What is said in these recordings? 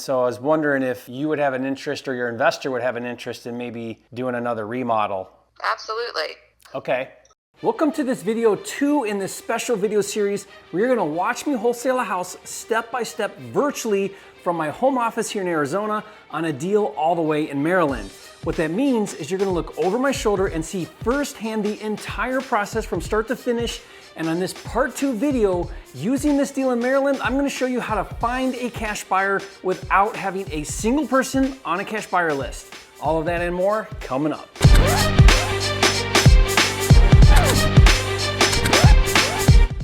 So I was wondering if you would have an interest or your investor would have an interest in maybe doing another remodel. Absolutely. Okay. Welcome to this video 2 in this special video series where you're going to watch me wholesale a house step by step virtually from my home office here in Arizona on a deal all the way in Maryland. What that means is you're going to look over my shoulder and see firsthand the entire process from start to finish. And on this part 2 video, using this deal in Maryland, I'm going to show you how to find a cash buyer without having a single person on a cash buyer list. All of that and more coming up.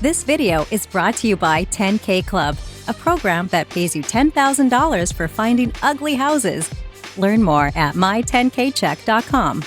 This video is brought to you by 10K Club, a program that pays you $10,000 for finding ugly houses. Learn more at my10kcheck.com.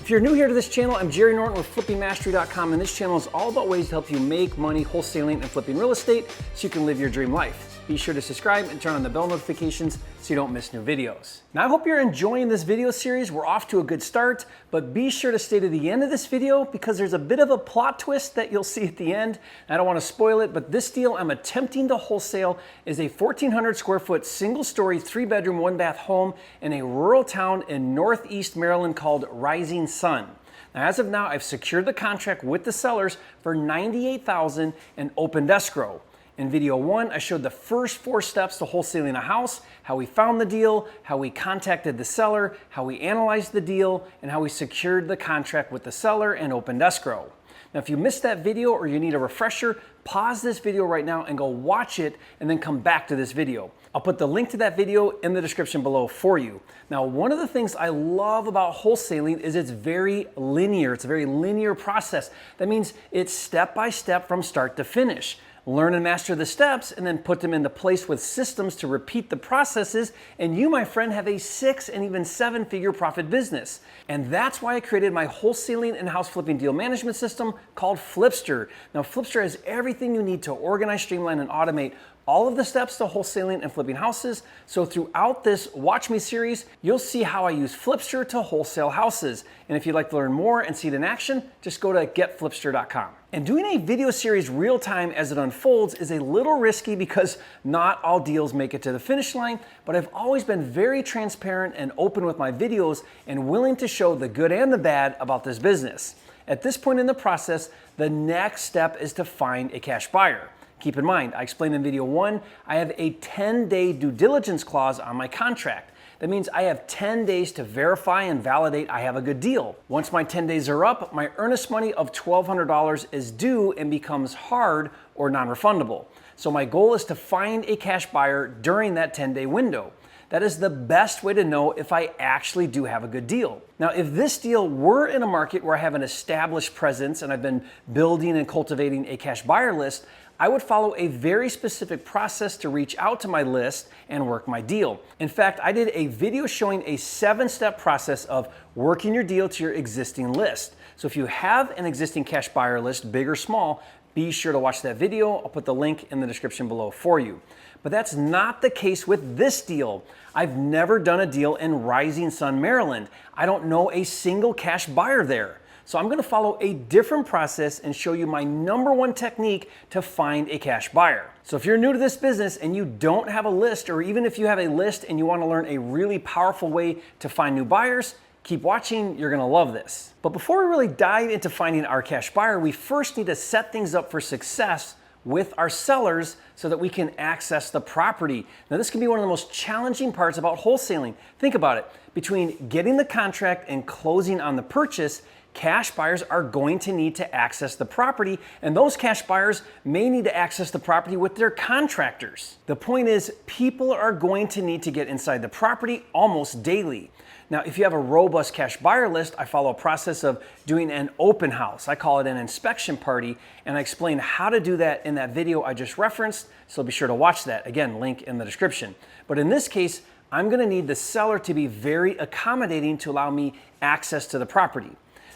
If you're new here to this channel, I'm Jerry Norton with FlippingMastery.com, and this channel is all about ways to help you make money wholesaling and flipping real estate so you can live your dream life. Be sure to subscribe and turn on the bell notifications so you don't miss new videos. Now I hope you're enjoying this video series. We're off to a good start, but be sure to stay to the end of this video because there's a bit of a plot twist that you'll see at the end. I don't want to spoil it, but this deal I'm attempting to wholesale is a 1,400 square foot single story, 3-bedroom, 1-bath home in a rural town in northeast Maryland called Rising Sun. Now, as of now, I've secured the contract with the sellers for $98,000 and opened escrow. In video 1, I showed the first 4 steps to wholesaling a house, how we found the deal, how we contacted the seller, how we analyzed the deal, and how we secured the contract with the seller and opened escrow. Now, if you missed that video or you need a refresher, pause this video right now and go watch it and then come back to this video. I'll put the link to that video in the description below for you. Now, one of the things I love about wholesaling is it's very linear. It's a very linear process. That means it's step by step from start to finish. Learn and master the steps and then put them into place with systems to repeat the processes, and you, my friend, have a 6 and even 7-figure profit business. And that's why I created my wholesaling and house flipping deal management system called Flipster. Now, Flipster has everything you need to organize, streamline, and automate all of the steps to wholesaling and flipping houses. So throughout this Watch Me series, you'll see how I use Flipster to wholesale houses. And if you'd like to learn more and see it in action, just go to getflipster.com. And doing a video series real time as it unfolds is a little risky because not all deals make it to the finish line, but I've always been very transparent and open with my videos and willing to show the good and the bad about this business. At this point in the process, the next step is to find a cash buyer. Keep in mind, I explained in video 1, I have a 10-day due diligence clause on my contract. That means I have 10 days to verify and validate I have a good deal. Once my 10 days are up, my earnest money of $1,200 is due and becomes hard or non-refundable. So my goal is to find a cash buyer during that 10-day window. That is the best way to know if I actually do have a good deal. Now, if this deal were in a market where I have an established presence and I've been building and cultivating a cash buyer list, I would follow a very specific process to reach out to my list and work my deal. In fact, I did a video showing a 7-step process of working your deal to your existing list. So if you have an existing cash buyer list, big or small, be sure to watch that video. I'll put the link in the description below for you. But that's not the case with this deal. I've never done a deal in Rising Sun, Maryland. I don't know a single cash buyer there. So I'm going to follow a different process and show you my #1 technique to find a cash buyer. So if you're new to this business and you don't have a list, or even if you have a list and you want to learn a really powerful way to find new buyers, keep watching, you're going to love this. But before we really dive into finding our cash buyer, we first need to set things up for success with our sellers so that we can access the property. Now, this can be one of the most challenging parts about wholesaling. Think about it. Between getting the contract and closing on the purchase, cash buyers are going to need to access the property, and those cash buyers may need to access the property with their contractors. The point is, people are going to need to get inside the property almost daily. Now, if you have a robust cash buyer list, I follow a process of doing an open house. I call it an inspection party, and I explain how to do that in that video I just referenced, so be sure to watch that. Again, link in the description. But in this case, I'm going to need the seller to be very accommodating to allow me access to the property.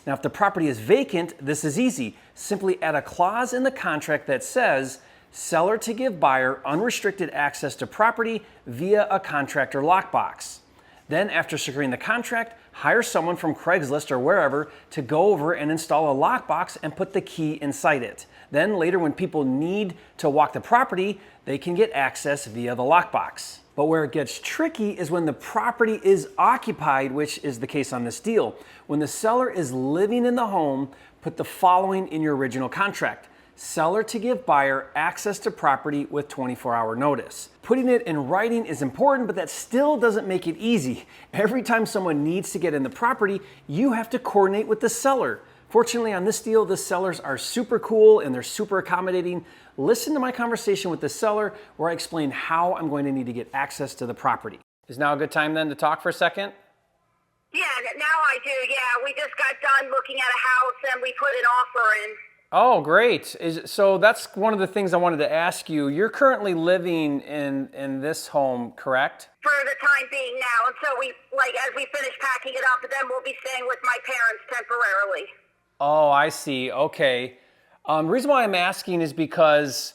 Now, if the property is vacant, this is easy. Simply add a clause in the contract that says, seller to give buyer unrestricted access to property via a contractor lockbox. Then, after securing the contract, hire someone from Craigslist or wherever to go over and install a lockbox and put the key inside it. Then later when people need to walk the property, they can get access via the lockbox. But where it gets tricky is when the property is occupied, which is the case on this deal. When the seller is living in the home, put the following in your original contract. Seller to give buyer access to property with 24-hour notice. Putting it in writing is important, but that still doesn't make it easy. Every time someone needs to get in the property, you have to coordinate with the seller. Fortunately, on this deal, the sellers are super cool and they're super accommodating. Listen to my conversation with the seller where I explain how I'm going to need to get access to the property. Is now a good time then to talk for a second? Yeah, now I do. Yeah, we just got done looking at a house and we put an offer in. Oh, great. So that's one of the things I wanted to ask you. You're currently living in this home, correct? For the time being now, until we, as we finish packing it up, then we'll be staying with my parents temporarily. Oh, I see. Okay. The reason why I'm asking is because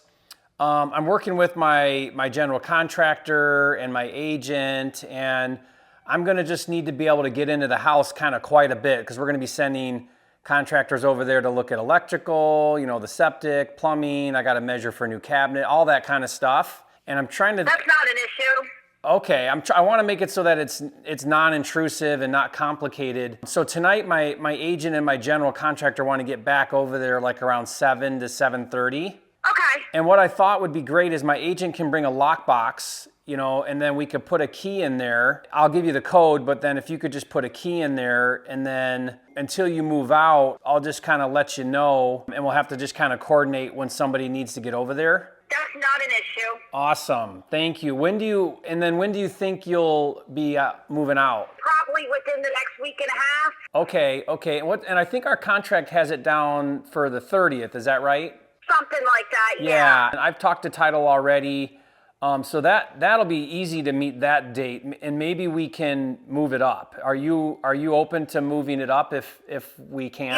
I'm working with my general contractor and my agent, and I'm going to just need to be able to get into the house kind of quite a bit because we're going to be sending contractors over there to look at electrical, the septic, plumbing. I got to measure for a new cabinet, all that kind of stuff. And I'm trying to... That's not an issue. Okay, I want to make it so that it's non-intrusive and not complicated. So tonight, my agent and my general contractor want to get back over there around 7 to 7:30. Okay. And what I thought would be great is my agent can bring a lockbox, and then we could put a key in there. I'll give you the code, but then if you could just put a key in there, and then until you move out, I'll just kind of let you know, and we'll have to just kind of coordinate when somebody needs to get over there. That's not an issue. Awesome. Thank you. When do you think you'll be moving out? Probably within the next week and a half. Okay. And I think our contract has it down for the 30th. Is that right? Something like that, yeah. Yeah. And I've talked to title already. So that'll be easy to meet that date, and maybe we can move it up. Are you open to moving it up if we can?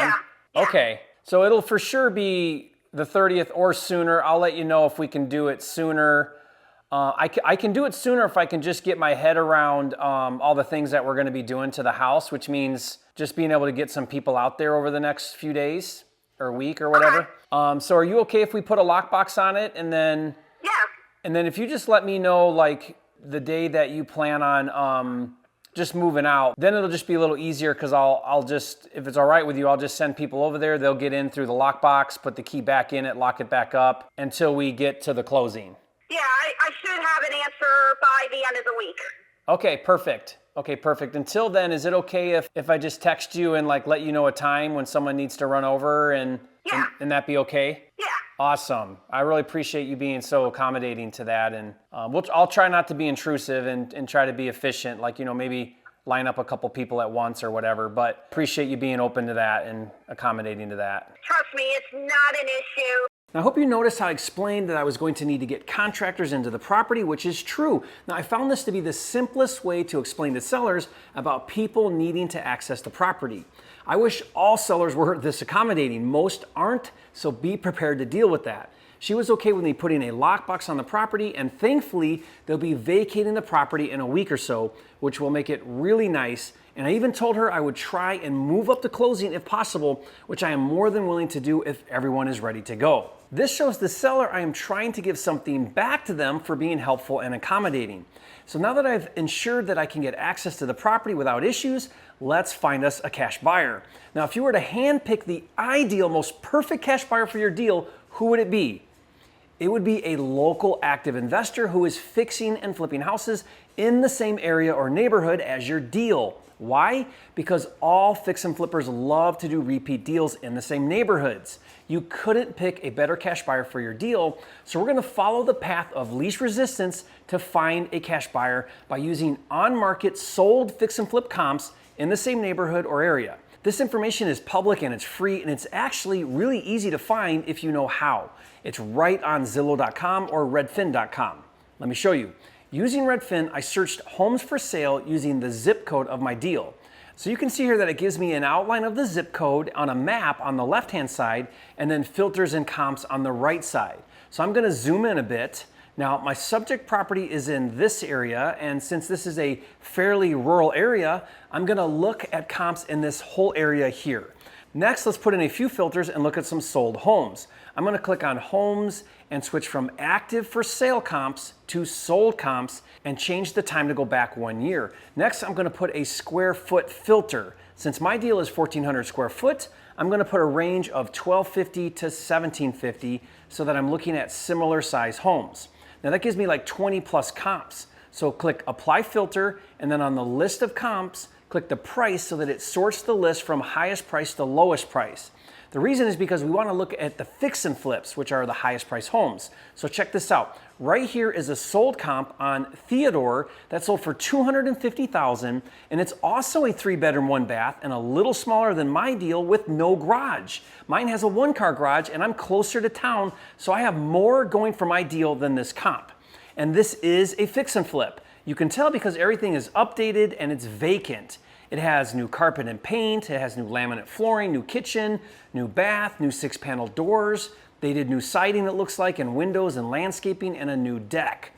Yeah. Okay. So it'll for sure be the 30th or sooner. I'll let you know if we can do it sooner. I can do it sooner if I can just get my head around all the things that we're going to be doing to the house, which means just being able to get some people out there over the next few days or week or whatever. Okay. So are you okay if we put a lockbox on it, and then? Yeah. And then if you just let me know the day that you plan on just moving out, then it'll just be a little easier because I'll just, if it's all right with you, I'll just send people over there. They'll get in through the lockbox, put the key back in it, lock it back up until we get to the closing. Yeah, I should have an answer by the end of the week. Okay, perfect. Until then, is it okay if I just text you and let you know a time when someone needs to run over and that be okay? Yeah. Awesome. I really appreciate you being so accommodating to that. And I'll try not to be intrusive and try to be efficient, maybe line up a couple people at once or whatever, but appreciate you being open to that and accommodating to that. Trust me, it's not an issue. Now, I hope you noticed how I explained that I was going to need to get contractors into the property, which is true. Now, I found this to be the simplest way to explain to sellers about people needing to access the property. I wish all sellers were this accommodating. Most aren't, so be prepared to deal with that. She was okay with me putting a lockbox on the property, and thankfully, they'll be vacating the property in a week or so, which will make it really nice. And I even told her I would try and move up the closing if possible, which I am more than willing to do if everyone is ready to go. This shows the seller I am trying to give something back to them for being helpful and accommodating. So now that I've ensured that I can get access to the property without issues, let's find us a cash buyer. Now, if you were to handpick the ideal, most perfect cash buyer for your deal, who would it be? It would be a local active investor who is fixing and flipping houses in the same area or neighborhood as your deal. Why? Because all fix and flippers love to do repeat deals in the same neighborhoods. You couldn't pick a better cash buyer for your deal, so we're going to follow the path of least resistance to find a cash buyer by using on-market sold fix and flip comps in the same neighborhood or area. This information is public and it's free, and it's actually really easy to find if you know how. It's right on Zillow.com or Redfin.com. Let me show you. Using Redfin, I searched homes for sale using the zip code of my deal. So you can see here that it gives me an outline of the zip code on a map on the left-hand side, and then filters and comps on the right side. So I'm going to zoom in a bit. Now, my subject property is in this area, and since this is a fairly rural area, I'm going to look at comps in this whole area here. Next, let's put in a few filters and look at some sold homes. I'm going to click on homes and switch from active for sale comps to sold comps and change the time to go back 1 year. Next, I'm going to put a square foot filter. Since my deal is 1,400 square foot, I'm going to put a range of 1,250 to 1,750 so that I'm looking at similar size homes. Now that gives me like 20 plus comps. So click apply filter, and then on the list of comps, click the price so that it sorts the list from highest price to lowest price. The reason is because we want to look at the fix and flips, which are the highest price homes. So check this out. Right here is a sold comp on Theodore that sold for $250,000, and it's also a 3-bedroom, 1-bath, and a little smaller than my deal with no garage. Mine has a 1-car garage, and I'm closer to town, so I have more going for my deal than this comp. And this is a fix and flip. You can tell because everything is updated and it's vacant. It has new carpet and paint, it has new laminate flooring, new kitchen, new bath, new 6-panel doors. They did new siding, it looks like, and windows and landscaping and a new deck.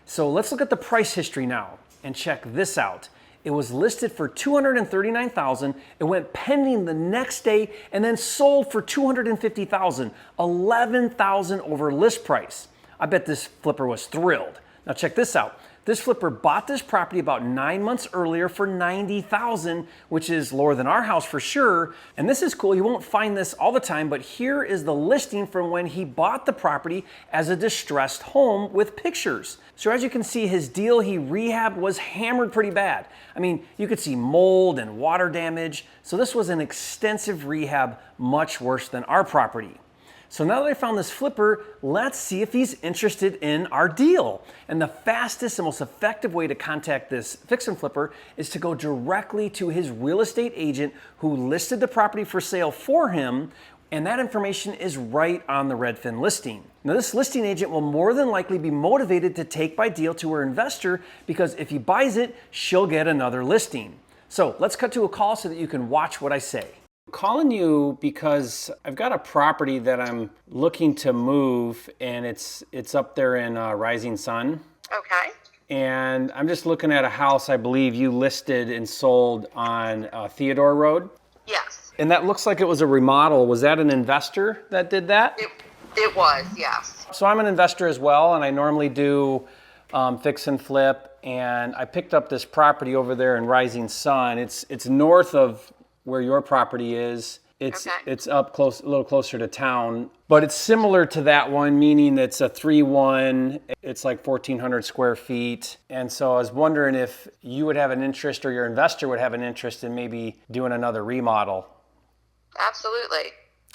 So let's look at the price history now and check this out. It was listed for $239,000. It went pending the next day and then sold for $250,000, $11,000 over list price. I bet this flipper was thrilled. Now check this out. This flipper bought this property about 9 months earlier for $90,000, which is lower than our house for sure. And this is cool. You won't find this all the time, but here is the listing from when he bought the property as a distressed home with pictures. So as you can see, his deal he rehabbed was hammered pretty bad. I mean, you could see mold and water damage. So this was an extensive rehab, much worse than our property. So now that I found this flipper, let's see if he's interested in our deal. And the fastest and most effective way to contact this fix and flipper is to go directly to his real estate agent who listed the property for sale for him, and that information is right on the Redfin listing. Now this listing agent will more than likely be motivated to take my deal to her investor because if he buys it, she'll get another listing. So let's cut to a call so that you can watch what I say. Calling you because I've got a property that I'm looking to move, and it's up there in Rising Sun. Okay. And I'm just looking at a house I believe you listed and sold on Theodore Road. Yes. And that looks like it was a remodel. Was that an investor that did that? It was, yes. So I'm an investor as well, and I normally do fix and flip. And I picked up this property over there in Rising Sun. It's north of where your property is. It's up close, a little closer to town, but it's similar to that one, meaning it's a 3-1, it's like 1,400 square feet. And so I was wondering if you would have an interest or your investor would have an interest in maybe doing another remodel. Absolutely.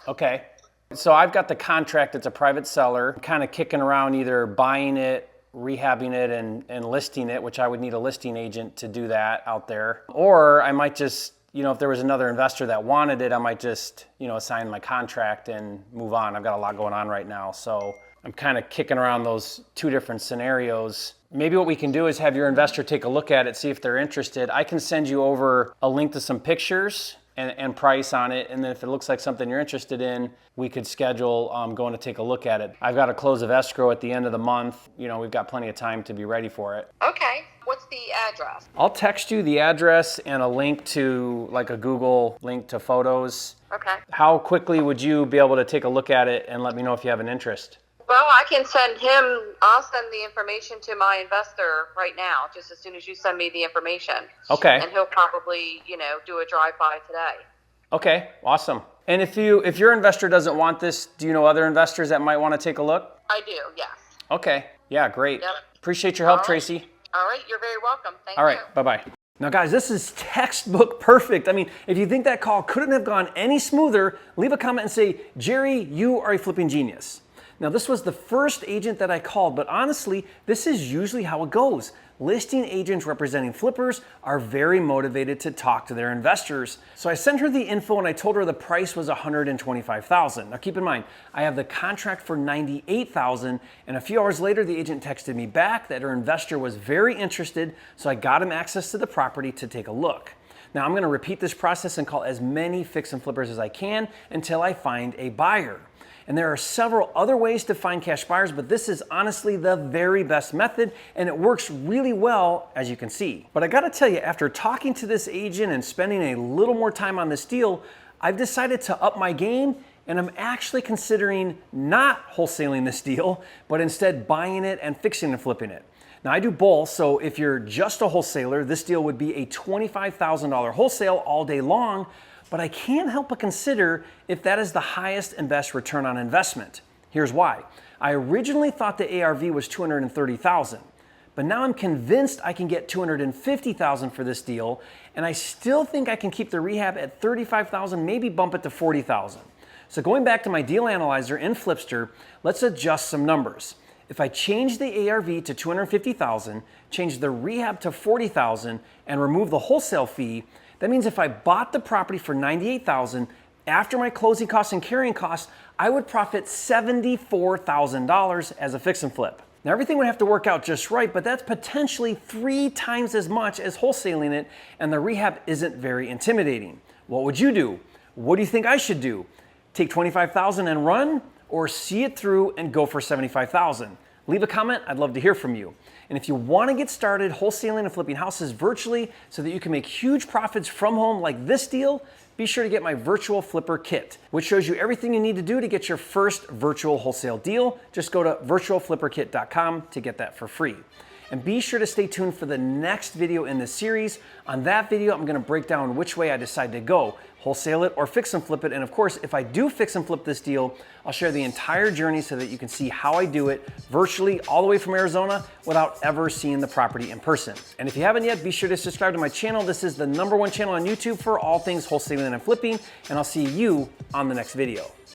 Okay. So I've got the contract, it's a private seller, I'm kind of kicking around either buying it, rehabbing it and listing it, which I would need a listing agent to do that out there. Or I might just, if there was another investor that wanted it, I might just, sign my contract and move on. I've got a lot going on right now. So I'm kind of kicking around those two different scenarios. Maybe what we can do is have your investor take a look at it, see if they're interested. I can send you over a link to some pictures and price on it. And then if it looks like something you're interested in, we could schedule going to take a look at it. I've got a close of escrow at the end of the month. We've got plenty of time to be ready for it. Okay. What's the address? I'll text you the address and a link to like a Google link to photos. Okay. How quickly would you be able to take a look at it and let me know if you have an interest? Well, I'll send the information to my investor right now, just as soon as you send me the information. Okay. And he'll probably, do a drive-by today. Okay, awesome. And if your investor doesn't want this, do you know other investors that might want to take a look? I do, yes. Okay, yeah, great. Yep. Appreciate your help, All right. Tracy. All right, you're very welcome. Thank you. All right, bye-bye. Now guys, this is textbook perfect. I mean, if you think that call couldn't have gone any smoother, leave a comment and say, Jerry, you are a flipping genius. Now this was the first agent that I called, but honestly, this is usually how it goes. Listing agents representing flippers are very motivated to talk to their investors. So I sent her the info and I told her the price was $125,000. Now keep in mind, I have the contract for $98,000, and a few hours later, the agent texted me back that her investor was very interested, so I got him access to the property to take a look. Now I'm gonna repeat this process and call as many fix and flippers as I can until I find a buyer. And there are several other ways to find cash buyers, but this is honestly the very best method, and it works really well, as you can see. But I gotta tell you, after talking to this agent and spending a little more time on this deal, I've decided to up my game, and I'm actually considering not wholesaling this deal, but instead buying it and fixing and flipping it. Now I do both, so if you're just a wholesaler, this deal would be a $25,000 wholesale all day long, but I can't help but consider if that is the highest and best return on investment. Here's why. I originally thought the ARV was $230,000, but now I'm convinced I can get $250,000 for this deal, and I still think I can keep the rehab at $35,000, maybe bump it to $40,000. So going back to my deal analyzer in Flipster, let's adjust some numbers. If I change the ARV to $250,000, change the rehab to $40,000, and remove the wholesale fee, that means if I bought the property for $98,000, after my closing costs and carrying costs, I would profit $74,000 as a fix and flip. Now everything would have to work out just right, but that's potentially 3 times as much as wholesaling it, and the rehab isn't very intimidating. What would you do? What do you think I should do? Take $25,000 and run, or see it through and go for $75,000? Leave a comment, I'd love to hear from you. And if you want to get started wholesaling and flipping houses virtually so that you can make huge profits from home like this deal, be sure to get my virtual flipper kit, which shows you everything you need to do to get your first virtual wholesale deal. Just go to virtualflipperkit.com to get that for free. And be sure to stay tuned for the next video in this series. On that video, I'm going to break down which way I decide to go, wholesale it or fix and flip it. And of course, if I do fix and flip this deal, I'll share the entire journey so that you can see how I do it virtually all the way from Arizona without ever seeing the property in person. And if you haven't yet, be sure to subscribe to my channel. This is the #1 channel on YouTube for all things wholesaling and flipping, and I'll see you on the next video.